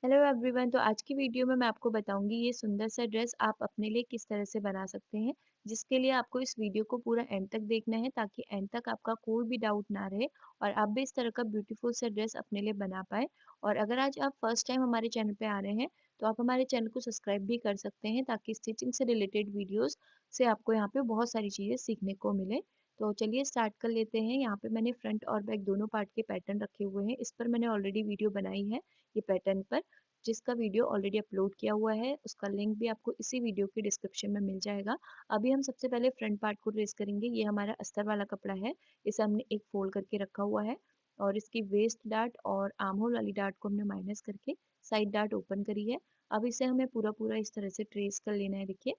Hello everyone. तो आज की वीडियो में मैं आपको बताऊंगी ये सुंदर सा ड्रेस आप अपने लिए किस तरह से बना सकते हैं, जिसके लिए आपको इस वीडियो को पूरा एंड तक देखना है ताकि एंड तक आपका कोई भी डाउट ना रहे और आप भी इस तरह का ब्यूटीफुल सा ड्रेस अपने लिए बना पाए। और अगर आज आप फर्स्ट टाइम हमारे चैनल पे आ रहे हैं तो आप हमारे चैनल को सब्सक्राइब भी कर सकते हैं ताकि स्टिचिंग से रिलेटेड वीडियोस से आपको यहाँ पे बहुत सारी चीज़ें सीखने को मिले। तो चलिए स्टार्ट कर लेते हैं। यहाँ पे मैंने फ्रंट और बैक दोनों पार्ट के पैटर्न रखे हुए हैं। इस पर मैंने ऑलरेडी वीडियो बनाई है ये पैटर्न पर, जिसका वीडियो ऑलरेडी अपलोड किया हुआ है। उसका लिंक भी आपको इसी वीडियो के डिस्क्रिप्शन में मिल जाएगा। अभी हम सबसे पहले फ्रंट पार्ट को ट्रेस करेंगे। ये हमारा अस्तर वाला कपड़ा है, इसे हमने एक फोल्ड करके रखा हुआ है और इसकी वेस्ट डार्ट और आर्म होल वाली डार्ट को हमने माइनस करके साइड डार्ट ओपन करी है। अब इसे हमें पूरा पूरा इस तरह से ट्रेस कर लेना है। देखिए,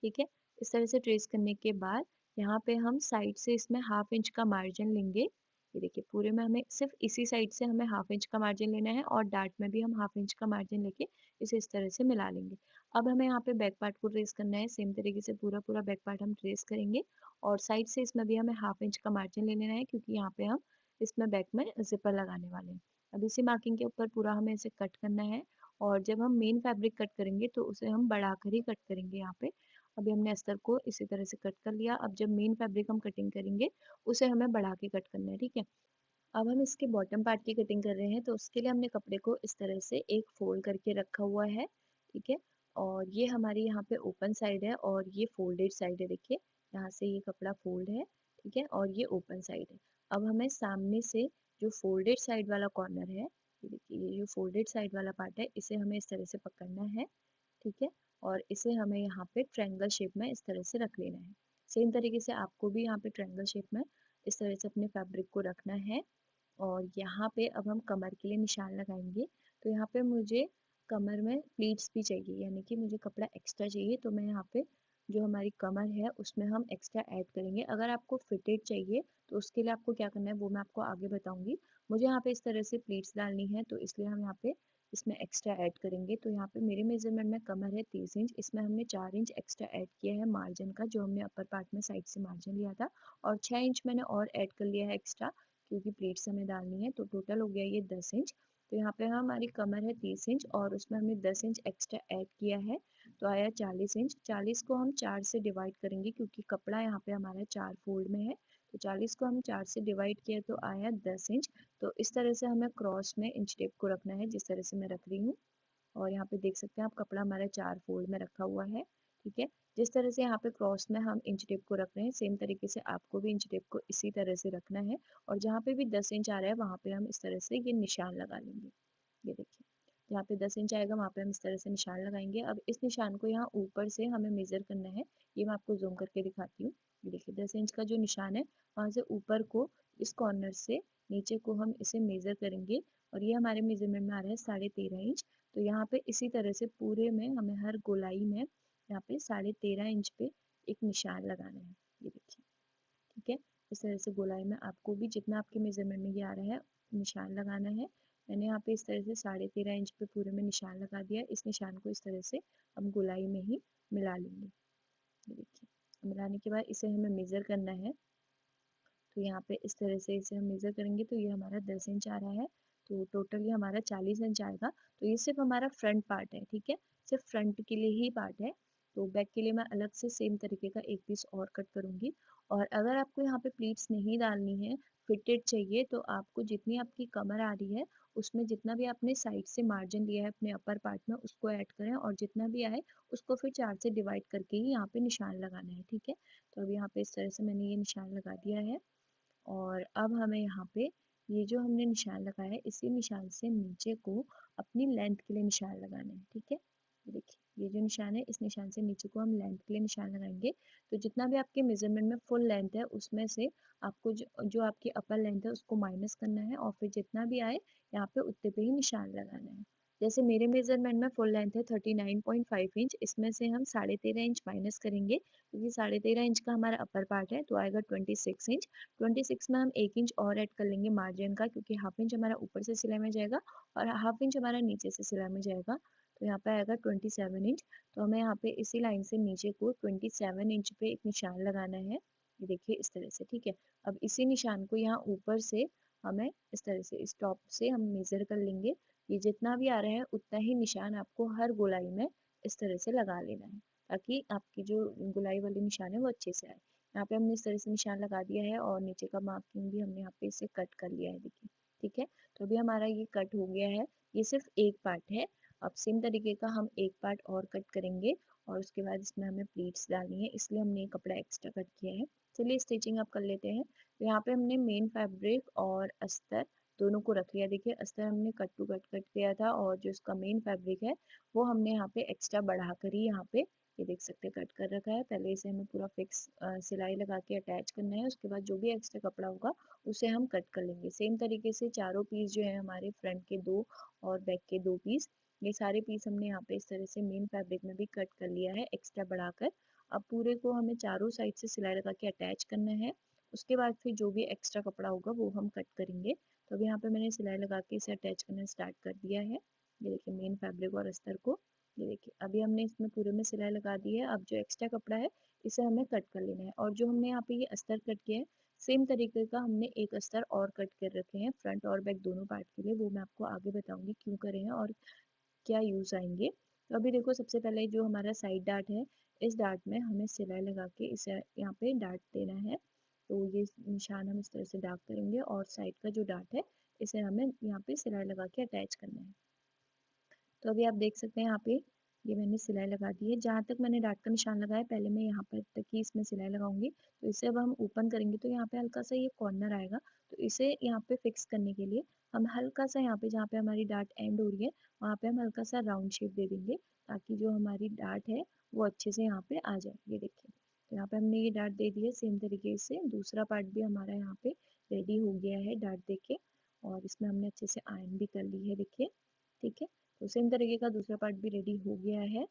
ठीक है। इस तरह से ट्रेस करने के बाद यहाँ पे हम साइड से इसमें हाफ इंच का मार्जिन लेंगे। ये देखिए, पूरे में हमें सिर्फ इसी साइड से हमें हाफ इंच का मार्जिन लेना है और डार्ट में भी हम हाफ इंच का मार्जिन लेके इसे इस तरह से मिला लेंगे। अब हमें यहाँ पे बैक पार्ट को ट्रेस करना है। सेम तरीके से पूरा पूरा बैक पार्ट हम ट्रेस करेंगे और साइड से इसमें भी हमें हाफ इंच का मार्जिन ले लेना है क्योंकि यहाँ पे हम इसमें बैक में जिपर लगाने वाले हैं। अब इसी मार्किंग के ऊपर पूरा हमें इसे कट करना है और जब हम मेन फैब्रिक कट करेंगे तो उसे हम बढ़ाकर ही कट करेंगे यहाँ पे। अभी हमने अस्तर को इसी तरह से कट कर लिया। अब जब मेन फैब्रिक हम कटिंग करेंगे उसे हमें बढ़ा के कट करना है, ठीक है। अब हम इसके बॉटम पार्ट की कटिंग कर रहे हैं तो उसके लिए हमने कपड़े को इस तरह से एक फोल्ड करके रखा हुआ है, ठीक है। और ये हमारी यहाँ पे ओपन साइड है और ये फोल्डेड साइड है। देखिए, यहाँ से ये कपड़ा फोल्ड है, ठीक है, और ये ओपन साइड है। अब हमें सामने से जो फोल्डेड साइड वाला कॉर्नर है, ये देखिए, ये जो फोल्डेड साइड वाला पार्ट है इसे हमें इस तरह से पकड़ना है, ठीक है। और इसे हमें यहाँ पे ट्रायंगल शेप में इस तरह से रख लेना है। सेम तरीके से आपको भी यहाँ पे ट्रायंगल शेप में इस तरह से अपने फैब्रिक को रखना है। और यहाँ पे अब हम कमर के लिए निशान लगाएंगे। तो यहाँ पे मुझे कमर में प्लीट्स भी चाहिए, यानी कि मुझे कपड़ा एक्स्ट्रा चाहिए। तो मैं यहाँ पे जो हमारी कमर है उसमें हम एक्स्ट्रा ऐड करेंगे। अगर आपको फिटेड चाहिए तो उसके लिए आपको क्या करना है वो मैं आपको आगे बताऊंगी। मुझे यहाँ पे इस तरह से प्लीट्स डालनी है तो इसलिए हम यहाँ पे इसमें एक्स्ट्रा ऐड करेंगे। तो यहाँ पे मेरे मेजरमेंट में कमर है 30 इंच, इसमें हमने 4 इंच एक्स्ट्रा ऐड किया है मार्जिन का, जो हमने अपर पार्ट में साइड से मार्जिन लिया था। और 6 इंच मैंने और ऐड कर लिया है एक्स्ट्रा क्योंकि प्लेट्स हमें डालनी है। तो टोटल हो गया ये 10 इंच। तो यहाँ पे हमारी कमर है 30 इंच और उसमें हमने 10 इंच एक्स्ट्रा ऐड किया है तो आया 40 इंच। 40 को हम 4 से डिवाइड करेंगे क्योंकि कपड़ा यहाँ पे हमारा 4 फोल्ड में है। तो 40 को हम 4 से डिवाइड किया तो आया 10 इंच। तो इस तरह से हमें क्रॉस में इंच टेप को रखना है जिस तरह से मैं रख रही हूँ। और यहाँ पे देख सकते हैं आप, कपड़ा हमारा 4 फोल्ड में रखा हुआ है, ठीक है। जिस तरह से यहाँ पे क्रॉस में हम इंच टेप को रख रहे हैं सेम तरीके से आपको भी इंच टेप को इसी तरह से रखना है। और जहाँ पे भी 10 इंच आ रहा है वहाँ पे हम इस तरह से ये निशान लगा लेंगे। ये देखिए, जहाँ पे 10 इंच आएगा वहाँ पे हम इस तरह से निशान लगाएंगे। अब इस निशान को यहाँ ऊपर से हमें मेजर करना है। ये मैं आपको जूम करके दिखाती हूँ। ये देखिए, 10 इंच का जो निशान है वहाँ से ऊपर को इस कॉर्नर से नीचे को हम इसे मेजर करेंगे। और ये हमारे मेजरमेंट में आ रहा है 13.5 इंच। तो यहाँ पे इसी तरह से पूरे में हमें हर गोलाई में यहाँ पे 13.5 इंच पे एक निशान लगाना है। ये देखिए, ठीक है। इस तरह से गोलाई में आपको भी जितना आपके मेजरमेंट में ये आ रहा है निशान लगाना है। मैंने यहाँ पे इस तरह से 13.5 इंच पे पूरे में निशान लगा दिया। इस निशान को इस तरह से हम गोलाई में ही मिला लेंगे। ये देखिए, मिलाने के बाद इसे हमें मेजर करना है। तो यहाँ पे इस तरह से इसे हम मेजर करेंगे तो ये हमारा 10 इंच आ रहा है। तो टोटल ये हमारा 40 इंच आएगा। तो ये सिर्फ हमारा फ्रंट पार्ट है, ठीक है, सिर्फ फ्रंट के लिए ही पार्ट है। तो बैक के लिए मैं अलग से सेम तरीके का एक पीस और कट करूंगी। और अगर आपको यहाँ पे प्लीट्स नहीं डालनी है, फिटेड चाहिए, तो आपको जितनी आपकी कमर आ रही है उसमें जितना भी आपने साइड से मार्जिन लिया है अपने अपर पार्ट में उसको ऐड करें और जितना भी आए उसको फिर 4 से डिवाइड करके ही यहाँ पे निशान लगाना है, ठीक है। तो अब यहाँ पे इस तरह से मैंने ये निशान लगा दिया है। और अब हमें यहाँ पे ये जो हमने निशान लगाया है इसी निशान से नीचे को अपनी लेंथ के लिए निशान लगाना है, ठीक है। ये देखिए, ये जो निशान है इस निशान से नीचे को हम लेंथ के लिए निशान लगाएंगे। तो जितना भी आपके मेजरमेंट में फुल लेंथ है उसमें से आपको जो आपकी अपर लेंथ है उसको माइनस करना है और फिर जितना भी आए यहाँ पे उतने पे ही निशान लगाना है। जैसे मेरे मेजरमेंट में फुल लेंथ है 39.5 इंच, इसमें से हम 13.5 इंच माइनस करेंगे क्योंकि 13.5 इंच का हमारा अपर पार्ट है तो आएगा 26 इंच। 26 में हम 1 इंच और ऐड कर लेंगे मार्जिन का क्योंकि हाफ इंच हमारा ऊपर से सिलाई में जाएगा और हाफ इंच हमारा नीचे से सिलाई में जाएगा। तो यहाँ पे आएगा 27 इंच। तो हमें यहाँ पे इसी लाइन से नीचे को 27 इंच पे एक निशान लगाना है। ये देखिए, इस तरह से, ठीक है। अब इसी निशान को यहाँ ऊपर से हमें इस तरह से इस टॉप से हम मेजर कर लेंगे। ये जितना भी आ रहा है उतना ही निशान आपको हर गोलाई में इस तरह से लगा लेना है, ताकि आपकी जो गोलाई वाली निशान है वो अच्छे से आए। यहाँ पे हमने इस तरह से निशान लगा दिया है और नीचे का मार्किंग भी हमने यहाँ पे इसे कट कर लिया है, देखिए। ठीक है, तो अभी हमारा ये कट हो गया है। ये सिर्फ एक पार्ट है। अब सेम तरीके का हम एक पार्ट और कट करेंगे और उसके बाद इसमें हमें प्लीट्स डालनी है, इसलिए हमने ये कपड़ा एक्स्ट्रा कट किया है। चलिए स्टिचिंग अब कर लेते हैं। तो यहाँ पे हमने मेन फैब्रिक और अस्तर दोनों को रख लिया। देखिए अस्तर हमने कट टू कट किया था और जो इसका मेन फैब्रिक है वो हमने यहाँ पे एक्स्ट्रा बढ़ा कर ही यहाँ पे ये देख सकते हैं कट कर रखा है। पहले इसे हमें पूरा फिक्स सिलाई लगा के अटैच करना है, उसके बाद जो भी एक्स्ट्रा कपड़ा होगा उसे हम कट कर लेंगे। सेम तरीके से चारों पीस जो है हमारे फ्रंट के दो और बैक के दो पीस, ये सारे पीस हमने यहाँ पे इस तरह से मेन फैब्रिक में भी कट कर लिया है एक्स्ट्रा बढ़ाकर। अब पूरे को हमें चारों साइड से सिलाई लगा के अटैच करना है। उसके बाद फिर जो भी एक्स्ट्रा कपड़ा होगा वो हम कट करेंगे। तो अब यहाँ पे मैंने सिलाई लगा के इसे अटैच करना स्टार्ट कर दिया है। ये देखिए मेन फैब्रिक और अस्तर को, ये देखिए अभी हमने इसमें पूरे में सिलाई लगा दी है। अब जो एक्स्ट्रा कपड़ा है इसे हमें कट कर लेना है और जो हमने यहाँ पे ये अस्तर कट किया है सेम तरीके का हमने एक अस्तर और कट कर रखे हैं फ्रंट और बैक दोनों पार्ट के लिए। वो मैं आपको आगे बताऊंगी क्यों करे हैं और क्या यूज़ आएंगे। तो अभी देखो सबसे पहले जो हमारा साइड डार्ट है, इस डार्ट में हमें सिलाई लगा के इसे यहाँ पे डार्ट देना है। तो ये निशान हम इस तरह से डार्क करेंगे और साइड का जो डार्ट है इसे हमें यहाँ पे सिलाई लगा के अटैच करना है। तो अभी आप देख सकते हैं यहाँ पे ये मैंने सिलाई लगा दी है। जहाँ तक मैंने डार्ट का निशान लगाया पहले मैं यहाँ पर तक ही इसमें सिलाई लगाऊंगी। तो इसे अब हम ओपन करेंगे तो यहाँ पे हल्का सा ये कॉर्नर आएगा, तो इसे यहाँ पे फिक्स करने के लिए हम हल्का सा यहाँ पे जहाँ पे हमारी डार्ट एंड हो रही है वहाँ पे हम हल्का सा राउंड शेप दे देंगे, ताकि जो हमारी डार्ट है वो अच्छे से यहाँ पे आ जाए। ये देखिए तो यहाँ पे हमने ये डार्ट दे दी है। सेम तरीके से दूसरा पार्ट भी हमारा यहाँ पे रेडी हो गया है डार्ट दे के, और इसमें हमने अच्छे से आयरन भी कर ली है, देखिए। ठीक है, तो सेम तरीके का दूसरा पार्ट भी रेडी हो गया है।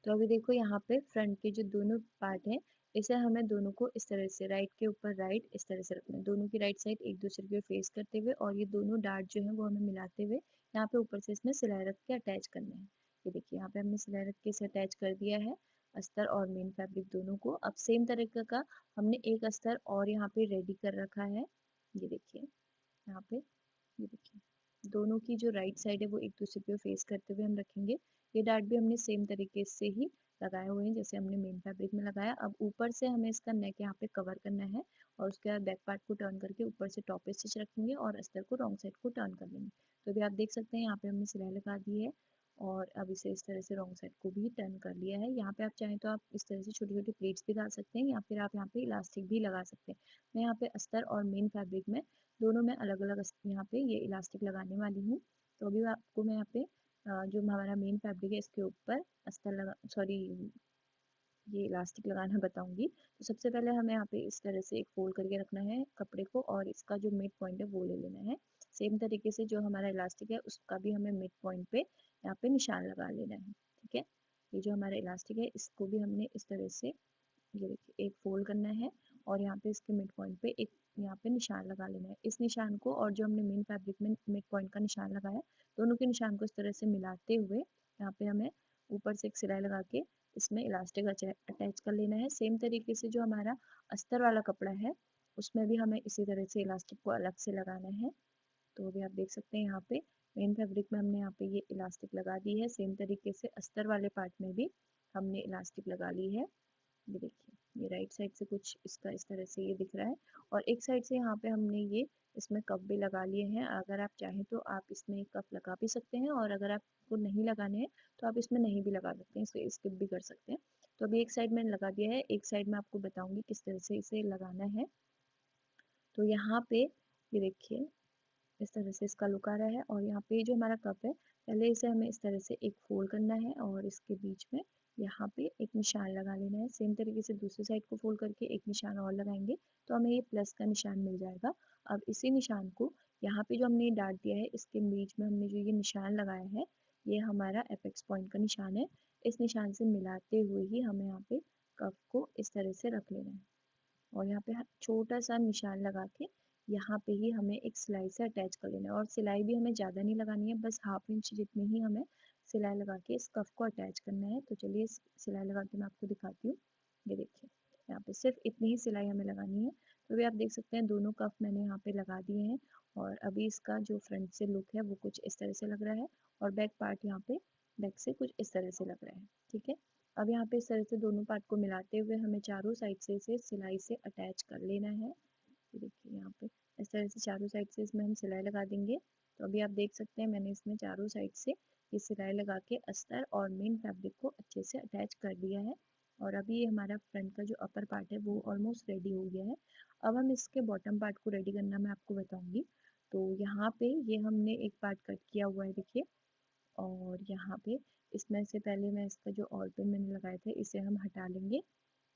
तो अभी देखो यहाँ पे फ्रंट के जो दोनों पार्ट हैं इसे हमें दोनों को इस तरह से राइट के ऊपर राइट इस तरह से रखना है, दोनों की राइट साइड एक दूसरे के फेस करते हुए, और ये दोनों डार्ट जो है वो हमें मिलाते हुए यहाँ पे ऊपर से इसमें सिलाई रख के अटैच करना है। ये देखिए यहाँ पे हमने सिलाई रख के इसे अटैच कर दिया है, अस्तर और मेन फैब्रिक दोनों को। अब सेम तरीके का हमने एक अस्तर और यहाँ पे रेडी कर रखा है। ये देखिए यहाँ पे, ये देखिए दोनों की जो राइट साइड है वो एक दूसरे पे फेस करते हुए हम रखेंगे। ये डार्ट भी हमने सेम तरीके से ही लगाए हुए हैं जैसे हमने मेन फैब्रिक में लगाया। अब ऊपर से हमें इसका नेक यहाँ पे कवर करना है और उसके बाद बैक पार्ट को टर्न करके ऊपर से टॉप पे स्टिच रखेंगे और अस्तर को रॉन्ग साइड को टर्न कर लेंगे। तो अभी आप देख सकते हैं यहाँ पे हमने सिलाई लगा दी है और अब इसे इस तरह से रॉन्ग साइड को भी टर्न कर लिया है। यहाँ पे आप चाहें तो आप इस तरह से छोटी छोटी प्लेट्स भी डाल सकते हैं या फिर आप यहाँ पे इलास्टिक भी लगा सकते हैं। मैं यहाँ पे अस्तर और मेन फैब्रिक में दोनों में अलग अलग यहाँ पे ये इलास्टिक लगाने वाली हूँ। तो अभी आपको मैं यहाँ पे जो हमारा मेन फैब्रिक है इसके ऊपर अस्तर लगा, सॉरी, ये इलास्टिक लगाना बताऊंगी। तो सबसे पहले हमें यहाँ पे इस तरह से एक फोल्ड करके रखना है कपड़े को और इसका जो मिड पॉइंट है वो ले लेना है। सेम तरीके से जो हमारा इलास्टिक है उसका भी हमें मिड पॉइंट पे यहाँ पे निशान लगा लेना है। ठीक है, ये जो हमारा इलास्टिक है इसको भी हमने इस तरह से, ये देखिए, एक फोल्ड करना है और यहाँ पे इसके मिड पॉइंट पे एक यहाँ पे निशान लगा लेना है। इस निशान को और जो हमने मेन फैब्रिक में मिड पॉइंट का निशान लगाया दोनों के निशान को इस तरह से मिलाते हुए यहाँ पे हमें ऊपर से एक सिलाई लगा के इसमें इलास्टिक अटैच कर लेना है। सेम तरीके से जो हमारा अस्तर वाला कपड़ा है उसमें भी हमें इसी तरह से इलास्टिक को अलग से लगाना है। तो अभी आप देख सकते हैं यहाँ पे मेन फैब्रिक में हमने यहाँ पे ये इलास्टिक लगा दी है। सेम तरीके से अस्तर वाले पार्ट में भी हमने इलास्टिक लगा ली है। ये देखिए ये राइट साइड से कुछ इसका इस तरह से ये दिख रहा है और एक साइड से यहाँ पे हमने ये इसमें कप भी लगा लिए हैं। अगर आप चाहें तो आप इसमें कप लगा भी सकते हैं और अगर आपको नहीं लगाने हैं तो आप इसमें नहीं भी लगा सकते हैं, इसे स्किप भी कर सकते हैं। तो अभी एक साइड मैंने लगा दिया है, एक साइड में आपको बताऊंगी किस तरह से इसे लगाना है। तो यहाँ पे ये देखिए इस तरह से इसका लुक आ रहा है और यहाँ पे जो हमारा कप है पहले इसे हमें इस तरह से एक फोल्ड करना है और इसके बीच में यहाँ पे एक निशान लगा लेना है। सेम तरीके से दूसरी साइड को फोल्ड करके एक निशान और लगाएंगे तो हमें ये प्लस का निशान मिल जाएगा। अब इसी निशान को यहाँ पे जो हमने डाट दिया है इसके बीच में हमने जो ये निशान लगाया है ये हमारा एपेक्स पॉइंट का निशान है। इस निशान से मिलाते हुए ही हमें यहाँ पे कप को इस तरह से रख लेना है और यहाँ पे छोटा सा निशान लगा के यहाँ पे ही हमें एक सिलाई से अटैच कर लेना है। और सिलाई भी हमें ज़्यादा नहीं लगानी है, बस 1/2 इंच जितनी ही हमें सिलाई लगा के इस कफ को अटैच करना है। तो चलिए इस सिलाई लगा के मैं आपको दिखाती हूँ। ये देखिए यहाँ पे सिर्फ इतनी ही सिलाई हमें लगानी है। तो अभी आप देख सकते हैं दोनों कफ मैंने यहाँ पे लगा दिए हैं और अभी इसका जो फ्रंट से लुक है वो कुछ इस तरह से लग रहा है और बैक पार्ट यहाँ पे बैक से कुछ इस तरह से लग रहा है। ठीक है, अब यहाँ पे इस तरह से दोनों पार्ट को मिलाते हुए हमें चारों साइड से इसे सिलाई से अटैच कर लेना है। ये देखिए यहाँ पे इस तरह से चारों साइड से इसमें हम सिलाई लगा देंगे। तो अभी आप देख सकते हैं मैंने इसमें चारों साइड से ये सिलाई लगा के अस्तर और मेन फैब्रिक को अच्छे से अटैच कर दिया है। और अभी ये हमारा फ्रंट का जो अपर पार्ट है वो ऑलमोस्ट रेडी हो गया है। अब हम इसके बॉटम पार्ट को रेडी करना मैं आपको बताऊंगी। तो यहाँ पे ये हमने एक पार्ट कट किया हुआ है देखिए, और यहाँ पे इसमें से पहले मैं इसका जो और पिन मैंने लगाए थे इसे हम हटा लेंगे।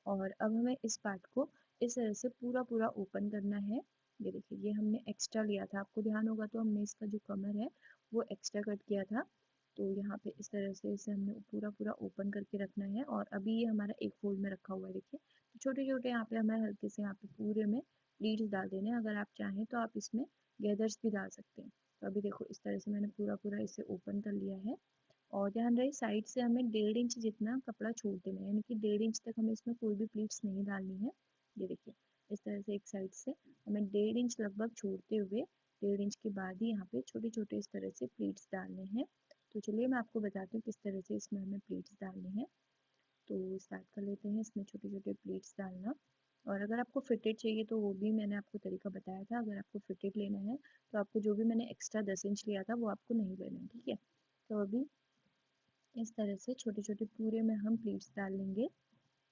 और अब हमें इस पार्ट को इस तरह से पूरा पूरा ओपन करना है। ये देखिए ये हमने एक्स्ट्रा लिया था, आपको ध्यान होगा तो हमने इसका जो कमर है वो एक्स्ट्रा कट किया था। तो यहाँ पे इस तरह से इसे हमने पूरा पूरा ओपन करके रखना है। और अभी ये हमारा एक फोल्ड में रखा हुआ है देखिए। तो छोटे छोटे यहाँ पे हमें हल्के से यहाँ पे पूरे में प्लीट्स डाल देने हैं। अगर आप चाहें तो आप इसमें गैदर्स भी डाल सकते हैं। तो अभी देखो इस तरह से मैंने पूरा पूरा इसे ओपन कर लिया है। और ध्यान रहे साइड से हमें 1.5 इंच जितना कपड़ा छोड़ देना है, यानी कि 1.5 इंच तक हमें इसमें कोई भी प्लीट्स नहीं डालनी है। ये देखिए इस तरह से एक साइड से हमें 1.5 इंच लगभग छोड़ते हुए 1.5 इंच के बाद ही यहाँ पे छोटे छोटे इस तरह से प्लीट्स डालने हैं। तो चलिए मैं आपको बताती हूँ किस तरह से इसमें हमें प्लीट्स डालने हैं। तो स्टार्ट कर लेते हैं इसमें छोटे छोटे प्लीट्स डालना। और अगर आपको फिटेड चाहिए तो वो भी मैंने आपको तरीका बताया था। अगर आपको फिटेड लेना है तो आपको जो भी मैंने एक्स्ट्रा 10 इंच लिया था वो आपको नहीं लेना है। ठीक है, तो अभी इस तरह से छोटे छोटे पूरे में हम प्लीट्स डाल लेंगे।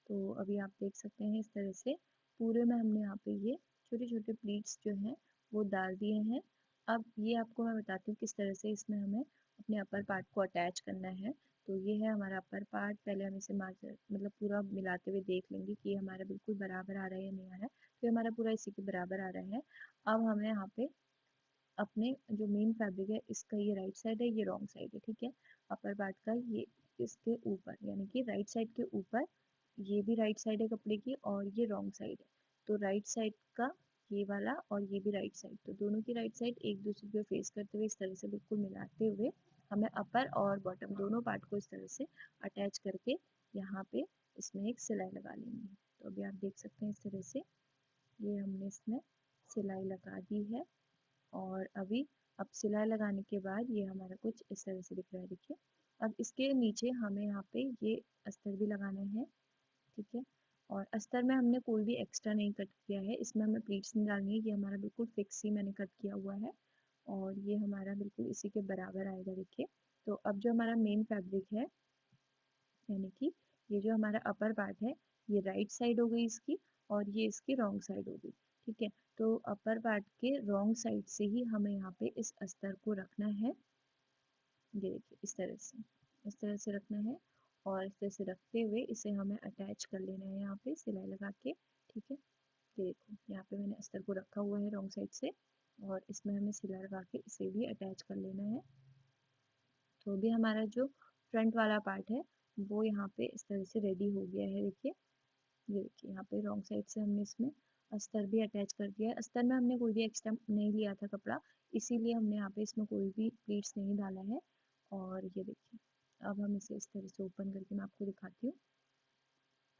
तो अभी आप देख सकते हैं इस तरह से पूरे में हमने यहाँ पे ये छोटे छोटे प्लीट्स जो हैं वो डाल दिए हैं। अब ये आपको मैं बताती हूँ किस तरह से इसमें हमें अपने अपर पार्ट को अटैच करना है। तो ये है हमारा अपर पार्ट। पहले हम इसे मार्जिन मतलब पूरा मिलाते हुए देख लेंगे कि ये हमारा बिल्कुल बराबर आ रहा है या नहीं आ रहा है। तो ये हमारा पूरा इसी के बराबर आ रहा है। अब हमें यहाँ पे अपने जो मेन फैब्रिक है इसका ये राइट साइड है, ये रॉन्ग साइड है। ठीक है, अपर पार्ट का ये इसके ऊपर यानी कि राइट साइड के ऊपर ये भी राइट साइड है कपड़े की और ये रॉन्ग साइड है। तो राइट साइड का ये वाला और ये भी राइट साइड, तो दोनों की राइट साइड एक दूसरे को फेस करते हुए इस तरह से बिल्कुल मिलाते हुए हमें अपर और बॉटम दोनों पार्ट को इस तरह से अटैच करके यहाँ पे इसमें एक सिलाई लगा लेंगे। तो अभी आप देख सकते हैं इस तरह से ये हमने इसमें सिलाई लगा दी है। और अभी अब सिलाई लगाने के बाद ये हमारा कुछ इस तरह से दिख रहा है देखिए। अब इसके नीचे हमें यहाँ पे ये अस्तर भी लगाना है। ठीक है, और अस्तर में हमने कोई भी एक्स्ट्रा नहीं कट किया है, इसमें हमें प्लीट्स नहीं डालनी है। ये हमारा बिल्कुल फिक्स ही मैंने कट किया हुआ है और ये हमारा बिल्कुल इसी के बराबर आएगा देखिए। तो अब जो हमारा मेन फैब्रिक है यानी कि ये जो हमारा अपर पार्ट है ये राइट साइड हो गई इसकी और ये इसकी रॉन्ग साइड हो गई। ठीक है, तो अपर पार्ट के रॉन्ग साइड से ही हमें यहाँ पे इस अस्तर को रखना है। ये देखिए इस तरह से रखना है। और इस तरह से रखते हुए इसे हमें अटैच कर लेना है यहाँ पे सिलाई लगा के। ठीक है, ये देखो यहाँ पे मैंने अस्तर को रखा हुआ है रॉन्ग साइड से और इसमें हमें सिलाई लगा के इसे भी अटैच कर लेना है। तो भी हमारा जो फ्रंट वाला पार्ट है वो यहाँ पे इस तरह से रेडी हो गया है देखिए। ये देखिए यहाँ पे रॉन्ग साइड से हमने इसमें अस्तर भी अटैच कर दिया है। अस्तर में हमने कोई भी एक्स्ट्रा नहीं लिया था कपड़ा, इसीलिए हमने यहाँ पे इसमें कोई भी प्लीट्स नहीं डाला है। और ये देखिए अब हम इसे इस तरह से ओपन करके मैं आपको दिखाती हूँ।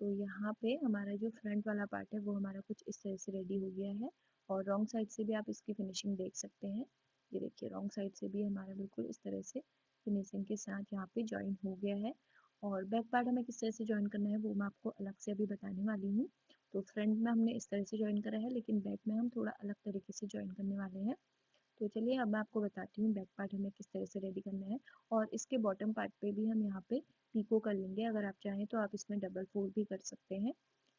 तो यहाँ पे हमारा जो फ्रंट वाला पार्ट है वो हमारा कुछ इस तरह से रेडी हो गया है। और रॉन्ग साइड से भी आप इसकी फिनिशिंग देख सकते हैं। ये देखिए रॉन्ग साइड से भी हमारा बिल्कुल इस तरह से फिनिशिंग के साथ यहाँ पे ज्वाइन हो गया है। और बैक पार्ट हमें किस तरह से ज्वाइन करना है वो मैं आपको अलग से अभी बताने वाली हूँ। तो फ्रंट में हमने इस तरह से ज्वाइन करा है लेकिन बैक में हम थोड़ा अलग तरीके से ज्वाइन करने वाले हैं। तो चलिए अब मैं आपको बताती हूँ बैक पार्ट हमें किस तरह से रेडी करना है। और इसके बॉटम पार्ट पे भी हम यहाँ पे पीको कर लेंगे। अगर आप चाहें तो आप इसमें डबल फोल्ड भी कर सकते हैं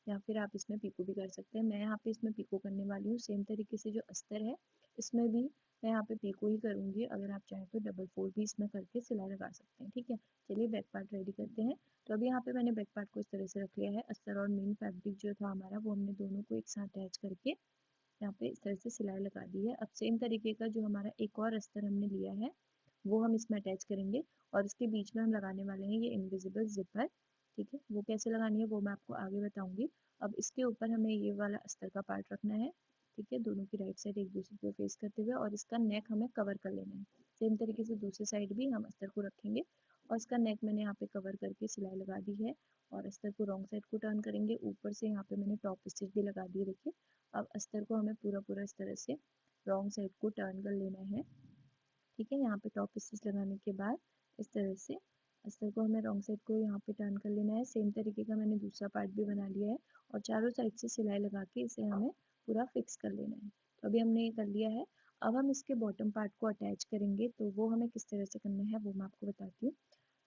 या फिर आप इसमें पीको भी कर सकते हैं। मैं यहाँ पे इसमें पीको करने वाली हूँ। सेम तरीके से जो अस्तर है इसमें भी मैं यहाँ पे पीको ही करूँगी। अगर आप चाहें तो डबल फोल्ड भी इसमें करके सिलाई लगा सकते हैं। ठीक है, चलिए बैक पार्ट रेडी करते हैं। तो अभी यहाँ पे मैंने बैक पार्ट को इस तरह से रख लिया है। अस्तर और मेन फैब्रिक जो था हमारा वो हमने दोनों को एक साथ अटैच करके यहाँ पे इस तरह से सिलाई लगा दी है। अब सेम तरीके का जो हमारा एक और अस्तर हमने लिया है वो हम इसमें अटैच करेंगे और इसके बीच में हम लगाने वाले हैं ये इनविजिबल जिपर। ठीक है, वो कैसे लगानी है वो मैं आपको आगे बताऊंगी। अब इसके ऊपर हमें ये वाला अस्तर का पार्ट रखना है। ठीक है, दोनों की राइट साइड एक दूसरे को फेस करते हुए और इसका नेक हमें कवर कर लेना है। सेम तरीके से दूसरी साइड भी हम अस्तर को रखेंगे और इसका नेक मैंने यहाँ पे कवर करके सिलाई लगा दी है। और अस्तर को रॉन्ग साइड को टर्न करेंगे। ऊपर से यहाँ पे मैंने टॉप स्टिच भी लगा दी है देखिए। अब अस्तर को हमें पूरा पूरा इस तरह से रॉन्ग साइड को टर्न कर लेना है। ठीक है, यहाँ पे टॉप स्टिच लगाने के बाद इस तरह से अस्तर को हमें रॉन्ग साइड को यहाँ पे टर्न कर लेना है। सेम तरीके का मैंने दूसरा पार्ट भी बना लिया है और चारों साइड से सिलाई लगा के इसे हमें पूरा फिक्स कर लेना है। तो अभी हमने ये कर लिया है। अब हम इसके बॉटम पार्ट को अटैच करेंगे, तो वो हमें किस तरह से करना है वो मैं आपको बताती हूँ।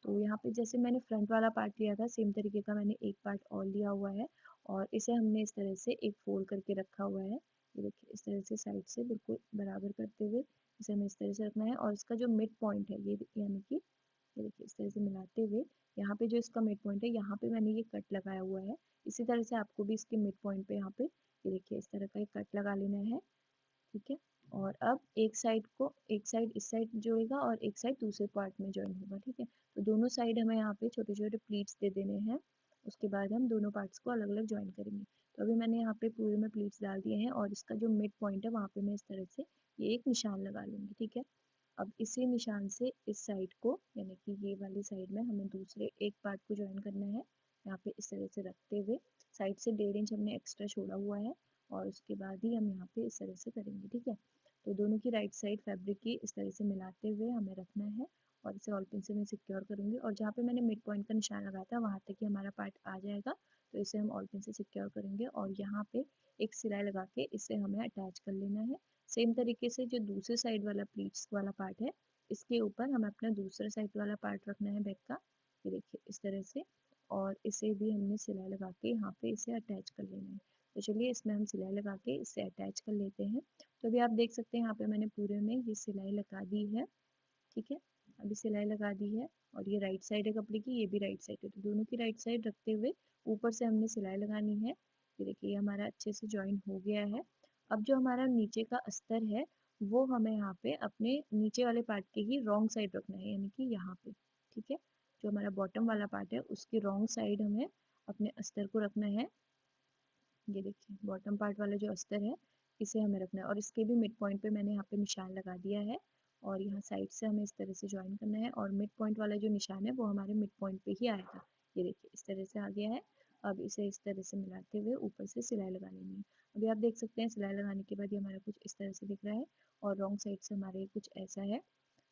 तो यहाँ पे जैसे मैंने फ्रंट वाला पार्ट लिया था, सेम तरीके का मैंने एक पार्ट और लिया हुआ है और इसे हमने इस तरह से एक फोल्ड करके रखा हुआ है। ये देखिए इस तरह से साइड से बिल्कुल बराबर करते हुए इसे हमें इस तरह से रखना है और इसका जो मिड पॉइंट है ये यानी कि ये देखिए इस तरह से मिलाते हुए यहाँ पे जो इसका मिड पॉइंट है यहाँ पे मैंने ये कट लगाया हुआ है। इसी तरह से आपको भी इसके मिड पॉइंट पे यहाँ पे ये देखिए इस तरह का एक कट लगा लेना है। ठीक है, और अब एक साइड इस साइड जुड़ेगा और एक साइड दूसरे पार्ट में जॉइन होगा। ठीक है, तो दोनों साइड हमें यहाँ पे छोटे छोटे प्लीट्स दे देने हैं। उसके बाद हम दोनों पार्ट्स को अलग अलग जॉइन करेंगे। तो अभी मैंने यहाँ पे पूरे में प्लीट्स डाल दिए हैं और इसका जो मिड पॉइंट है वहाँ पे मैं इस तरह से ये एक निशान लगा लूँगी। ठीक है, अब इसी निशान से इस साइड को यानी कि ये वाली साइड में हमें दूसरे एक पार्ट को जॉइन करना है। यहाँ पे इस तरह से रखते हुए साइड से 1.5 इंच हमने एक्स्ट्रा छोड़ा हुआ है और उसके बाद ही हम यहाँ पे इस तरह से करेंगे। ठीक है, तो दोनों की राइट साइड फैब्रिक की इस तरह से मिलाते हुए हमें रखना है और इसे ऑल पिन से मैं सिक्योर करूँगी और जहाँ पे मैंने मिड पॉइंट का निशान लगाया था वहाँ तक ही हमारा पार्ट आ जाएगा। तो इसे हम ऑल पिन से सिक्योर करेंगे और यहाँ पे एक सिलाई लगा के इसे हमें अटैच कर लेना है। सेम तरीके से जो दूसरे साइड वाला प्लीट्स वाला पार्ट है इसके ऊपर हमें अपना दूसरा साइड वाला पार्ट रखना है बैक का। ये देखिए इस तरह से और इसे भी हमने सिलाई लगा के यहाँ पे इसे अटैच कर लेना है। तो चलिए इसमें हम सिलाई लगा के इसे अटैच कर लेते हैं। तो अभी आप देख सकते हैं यहाँ पे मैंने पूरे में ये सिलाई लगा दी है। ठीक है, अभी सिलाई लगा दी है और ये राइट साइड है कपड़े की, ये भी राइट साइड है, तो दोनों की राइट साइड रखते हुए ऊपर से हमने सिलाई लगानी है। ये देखिए ये हमारा अच्छे से जॉइन हो गया है। अब जो हमारा नीचे का अस्तर है वो हमें यहाँ पे अपने नीचे वाले पार्ट के ही रॉन्ग साइड रखना है यानी कि यहाँ पे। ठीक है, जो हमारा बॉटम वाला पार्ट है उसकी रॉन्ग साइड हमें अपने अस्तर को रखना है। ये देखिए बॉटम पार्ट वाला जो अस्तर है इसे हमें रखना है और इसके भी मिड पॉइंट पे मैंने यहाँ पे निशान लगा दिया है और यहाँ साइड से हमें इस तरह से ज्वाइन करना है और मिड पॉइंट वाला जो निशान है वो हमारे मिड पॉइंट पे ही आएगा। ये देखिए इस तरह से आ गया है। अब इसे इस तरह से मिलाते हुए ऊपर से सिलाई लगा लेनी है। अभी आप देख सकते हैं सिलाई लगाने के बाद ये हमारा कुछ इस तरह से दिख रहा है और रॉन्ग साइड से हमारे कुछ ऐसा है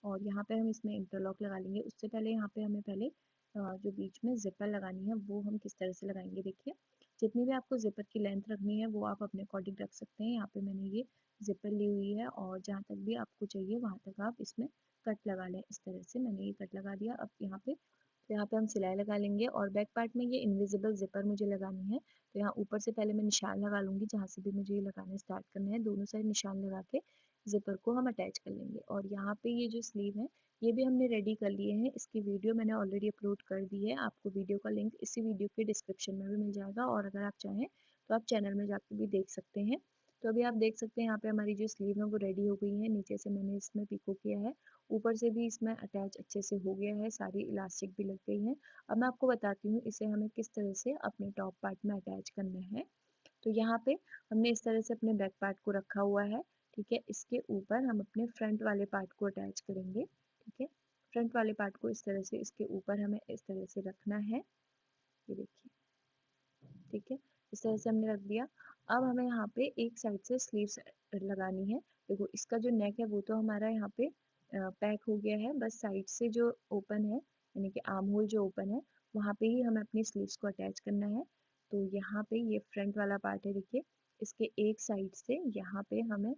और यहाँ पे हम इसमें इंटरलॉक लगा लेंगे। उससे पहले यहाँ पे हमें पहले जो बीच में जिपर लगानी है वो हम किस तरह से लगाएंगे। देखिए जितनी भी आपको ज़िपर की लेंथ रखनी है वो आप अपने अकॉर्डिंग रख सकते हैं। यहाँ पे मैंने ये ज़िपर ली हुई है और जहाँ तक भी आपको चाहिए वहाँ तक आप इसमें कट लगा लें। इस तरह से मैंने ये कट लगा दिया। अब यहाँ पे हम सिलाई लगा लेंगे और बैक पार्ट में ये इनविजिबल ज़िपर मुझे लगानी है। तो यहाँ ऊपर से पहले मैं निशान लगा लूँगी जहाँ से भी मुझे ये लगाना स्टार्ट करना है। दोनों साइड निशान लगा के ज़िपर को हम अटैच कर लेंगे और यहाँ पे ये जो स्लीव है ये भी हमने रेडी कर लिए हैं। इसकी वीडियो मैंने ऑलरेडी अपलोड कर दी है। आपको वीडियो का लिंक इसी वीडियो के डिस्क्रिप्शन में भी मिल जाएगा और अगर आप चाहें तो आप चैनल में जाकर भी देख सकते हैं। तो अभी आप देख सकते हैं यहाँ पे हमारी जो स्लीव है वो रेडी हो गई है। नीचे से मैंने इसमें पिको किया है, ऊपर से भी इसमें अटैच अच्छे से हो गया है, सारी इलास्टिक भी लग गई है। अब मैं आपको बताती हूँ इसे हमें किस तरह से अपने टॉप पार्ट में अटैच करना है। तो यहाँ पे हमने इस तरह से अपने बैक पार्ट को रखा हुआ है। ठीक है, इसके ऊपर हम अपने फ्रंट वाले पार्ट को अटैच करेंगे। ठीक है, फ्रंट वाले पार्ट को इस तरह से इसके ऊपर हमें इस तरह से रखना है। ये देखिए ठीक है, इस तरह से हमने रख दिया। अब हमें यहाँ पे एक साइड से स्लीव्स लगानी है। देखो इसका जो नेक है वो तो हमारा यहाँ पे पैक हो गया है, बस साइड से जो ओपन है यानी कि आर्म होल जो ओपन है वहाँ पे ही हमें अपनी स्लीव्स को अटैच करना है। तो यहाँ पे ये फ्रंट वाला पार्ट है, देखिए इसके एक साइड से यहाँ पे हमें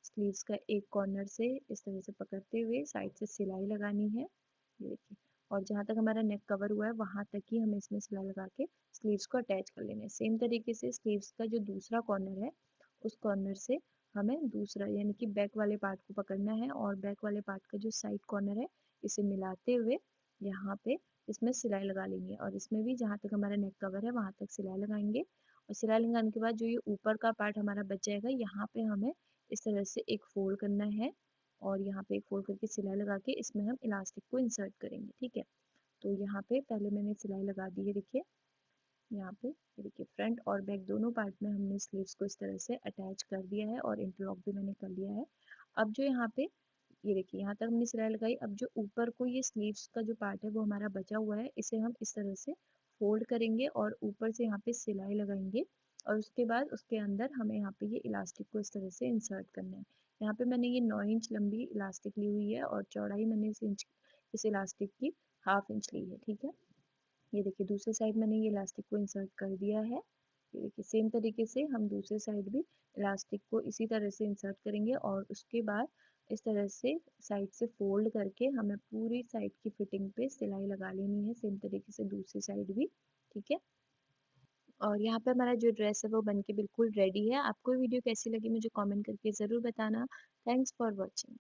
स्लीव्स का एक कॉर्नर से इस तरह से पकड़ते हुए साइड से सिलाई लगानी है। ये देखिए और जहाँ तक हमारा नेक कवर हुआ है वहाँ तक ही हमें इसमें सिलाई लगा के स्लीव्स को अटैच कर लेना है। सेम तरीके से स्लीव्स का जो दूसरा कॉर्नर है उस कॉर्नर से हमें दूसरा यानी कि बैक वाले पार्ट को पकड़ना है और बैक वाले पार्ट का जो साइड कॉर्नर है इसे मिलाते हुए यहाँ पे इसमें सिलाई लगा लेंगे और इसमें भी जहाँ तक हमारा नेक कवर है वहाँ तक सिलाई लगाएंगे और सिलाई लगाने के बाद जो ये ऊपर का पार्ट हमारा बच जाएगा यहाँ पे हमें इस तरह से एक फोल्ड करना है और यहाँ पे एक फोल्ड करके सिलाई लगा के इसमें हम इलास्टिक को इंसर्ट करेंगे। ठीक है, तो यहाँ पे पहले मैंने सिलाई लगा दी है। देखिए यहाँ पे ये देखिए फ्रंट और बैक दोनों पार्ट में हमने स्लीव्स को इस तरह से अटैच कर दिया है और इंटरलॉक भी मैंने कर लिया है। अब जो यहाँ पे ये देखिए यहाँ तक हमने सिलाई लगाई। अब जो ऊपर को ये स्लीव्स का जो पार्ट है वो हमारा बचा हुआ है, इसे हम इस तरह से फोल्ड करेंगे और ऊपर से यहाँ पे सिलाई लगाएंगे और उसके बाद उसके अंदर हमें यहाँ पे ये इलास्टिक को इस तरह से इंसर्ट करना है। यहाँ पे मैंने ये 9 इंच लंबी इलास्टिक ली हुई है और चौड़ाई मैंने इस इलास्टिक की हाफ इंच ली है, ठीक है। ये देखिए दूसरे साइड मैंने ये इलास्टिक को इंसर्ट कर दिया है। ये देखिए सेम तरीके से हम दूसरे साइड भी इलास्टिक को इसी तरह से इंसर्ट करेंगे और उसके बाद इस तरह से साइड से फोल्ड करके हमें पूरी साइड की फिटिंग पे सिलाई लगा लेनी है, सेम तरीके से दूसरी साइड भी, ठीक है। और यहाँ पे हमारा जो ड्रेस है वो बन के बिल्कुल रेडी है। आपको वीडियो कैसी लगी मुझे कमेंट करके ज़रूर बताना। Thanks for watching.